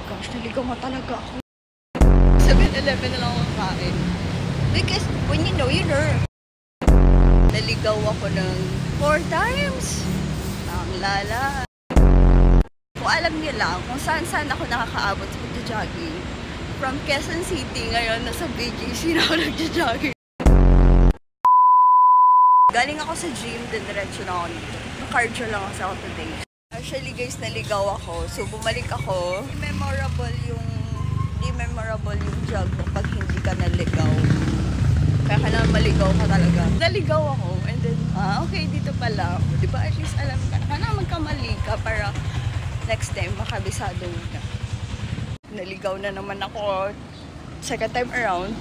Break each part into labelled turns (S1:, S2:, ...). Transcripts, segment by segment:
S1: gosh, naligaw nga talaga ako. 7-Eleven na lang ako kakain. Because when you know, you learn. Naligaw ako ng 4 times. Ang lala. Kung alam niyo lang kung saan ako nakakaabot sa pagja-jogging. From Quezon City, ngayon nasa BGC na ako nagja-jogging. Galing ako sa gym, then diretso na ako dito. Cardio lang kasi ako today. Actually guys, naligaw ako. So bumalik ako. Di memorable yung jog mo pag hindi ka naligaw. Kaya kailangan maligaw ka talaga. Naligaw ako. And then, okay, dito pala ako. Diba at least alam ka. Kailangan magkamali ka para next time makabisado mo ka. Naligaw na naman ako. Second time around.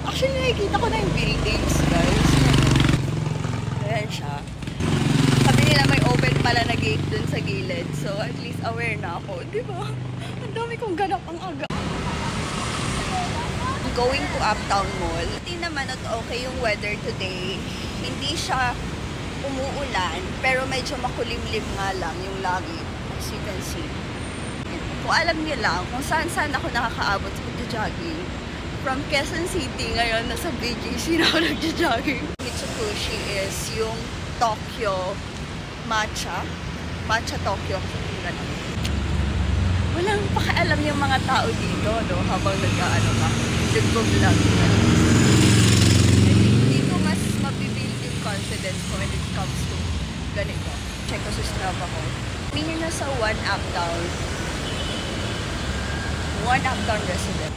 S1: Actually, nakikita ko na yung buildings, guys. Ayan siya. Sabi nila may open pala na gate dun sa gilid. So, at least aware na ako. Diba? Ang dami kong ganap ang aga. Going to Uptown Mall. Hindi naman at okay yung weather today. Hindi siya umuulan, pero medyo makulimlim nga lang yung langit. As you can see. Kung alam niyo lang kung saan ako nakakaabot sa pagja-jogging. From Quezon City, ngayon nasa BGC na ako nagja-jogging. Mitsukushi is yung Tokyo matcha. Matcha Tokyo. Walang pakialam yung mga tao dito, no? Habang nag-ano ka. Nag-vlog. Dito mas mabibuild yung confidence ko when it comes to ganito. Check ko sa Strava ko. Meaning na sa One Uptown resident.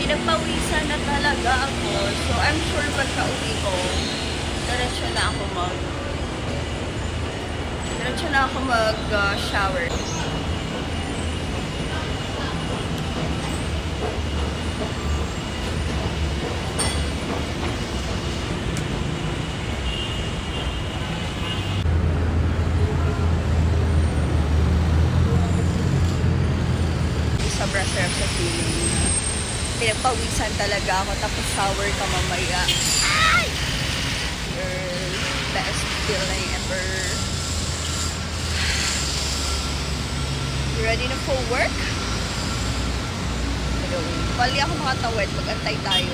S1: Pinagpawisan na talaga ako. So, I'm sure pagka-uwi ko, diretso na ako mag-shower. Sobrang sarap sa feeling. Pinagpawisan talaga ako, tapos shower ka mamaya. Ay! Your best feeling ever. You ready na for work? Bali ako makatawid, mag-antay tayo.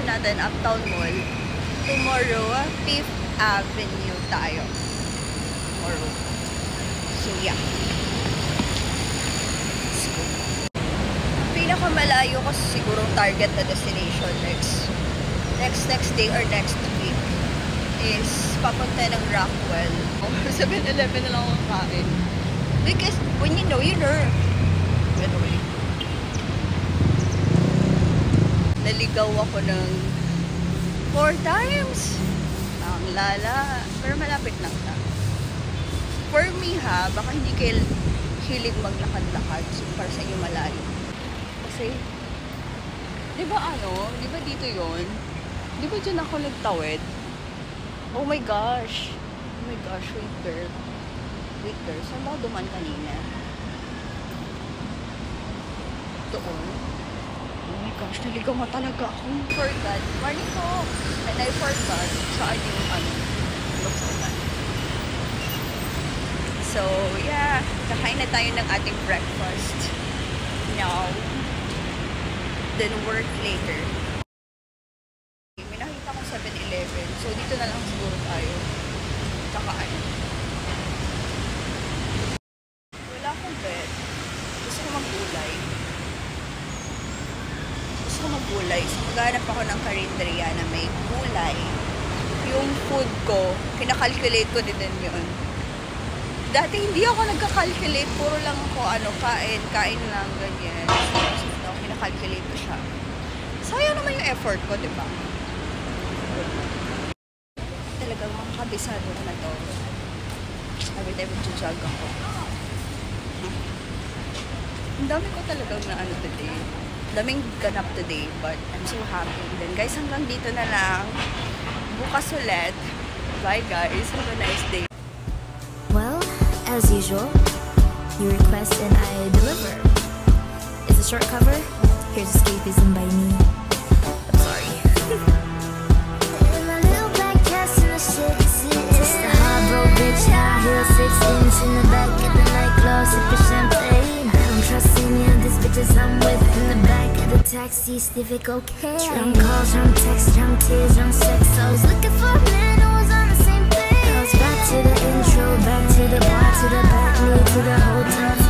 S1: Natin Uptown Mall. Tomorrow, 5th Avenue tayo. Tomorrow. So, yeah. Let's go. Pinakamalayo ko siguro target na destination next day or next week is papunta ng Rockwell. 7-Eleven na lang ako kakain. Because when you know, you learn. Anyway. Naligaw ako ng 4 times. Ang lala. Pero malapit lang na. For me ha, baka hindi kayo hilig maglakad-lakad. So, para sa inyo malayo. Kasi, di ba dito yon? Di ba dyan ako nagtawid? Oh my gosh. Oh my gosh, wait girl. Saan ba duman kanina? Doon. Oh my gosh, naligaw nga talaga ako. Forgot. Morning po. And I forgot saan yung luksutan. So, yeah. Kakain na tayo ng ating breakfast. Now. Then work later. May nakita ko 7-Eleven. So, dito na lang siguro tayo. Kakaan. Wala akong bet. Gusto ko maggulay. So maghanap ako ng karinderya na may gulay. Yung food ko, kinakalculate ko din yun. Dati hindi ako nagka-calculate, puro lang ako kain lang, ganyan. So, kinakalculate ko siya. Sayang naman yung effort ko, diba? Talagang makakabisado ko na to. Every time mag-jog ako. Ang dami ko talagang today. daming ganap today, but I'm so happy. Then guys, hanggang dito na lang. Bukas ulit. Bye guys. Have a nice day.
S2: Well, as usual, you request and I deliver. It's a short cover. Here's Escapism by me. I'm sorry. In my little black dress in the city, just a hard-broke bitch, high heel, 6-inch in the back of the nightclub, sipping champagne. I don't trust any of these bitches I'm with in the back of the taxi, sniffing cocaine. Drunk calls, drunk texts, drunk tears, drunk sex. I was looking for a man who was on the same page. I was back to the intro, back to the bar, to the back, me to the hotel.